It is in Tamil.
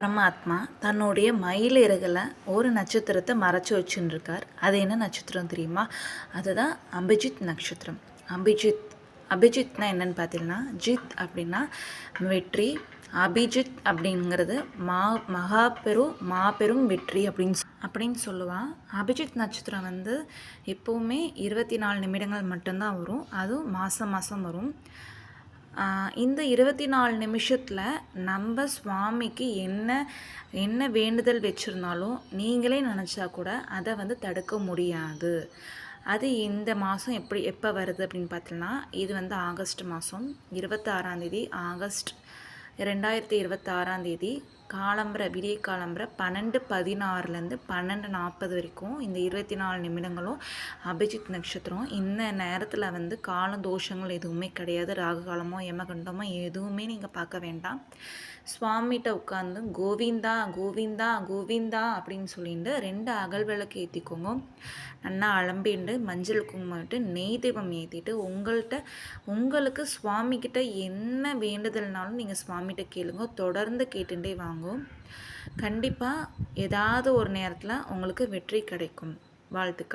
பரமாத்மா தன்னுடைய மயிலிறகுல ஒரு நட்சத்திரத்தை மறைச்சி வச்சுருக்கார். அது என்ன நட்சத்திரம் தெரியுமா? அதுதான் அபிஜித் நட்சத்திரம். அபிஜித்னா என்னன்னு பார்த்தீங்கன்னா, ஜித் அப்படின்னா வெற்றி, அபிஜித் அப்படிங்கிறது மாபெரும் வெற்றி அப்படின்னு சொல்லுவான். அபிஜித் நட்சத்திரம் எப்போவுமே 24 நிமிடங்கள் மட்டும்தான் வரும். அதுவும் மாதம் வரும். இந்த 24 நிமிஷத்தில் நம்ம சுவாமிக்கு என்ன வேண்டுதல் வச்சுருந்தாலும் நீங்களே நினச்சா கூட அதை தடுக்க முடியாது. அது இந்த மாதம் எப்போ வருது அப்படின்னு பார்த்தோன்னா, இது ஆகஸ்ட் மாதம் 26 ஆகஸ்ட் 2026 விடிய காலம்பரை 12:16 12:40 வரைக்கும் இந்த 24 நிமிடங்களும் அபிஜித் நட்சத்திரம். இந்த நேரத்தில் கால தோஷங்கள் எதுவுமே கிடையாது. ராகு காலமோ யமகண்டமோ எதுவுமே நீங்கள் பார்க்க வேண்டாம். சுவாமிகிட்ட உட்காந்து கோவிந்தா கோவிந்தா கோவிந்தா அப்படின்னு சொல்லிட்டு 2 அகல் விளக்கு ஏற்றிக்கோங்க. நல்லா அலம்பிண்டு மஞ்சள் குங்குமம் நெய் தீபம் ஏற்றிட்டு உங்களுக்கு சுவாமிகிட்ட என்ன வேண்டுதல்னாலும் நீங்கள் சுவாமிகிட்ட கேளுங்க. தொடர்ந்து கேட்டுட்டே வாங்கும். கண்டிப்பாக ஏதாவது ஒரு நேரத்தில் உங்களுக்கு வெற்றி கிடைக்கும். வாழ்த்துக்கள்.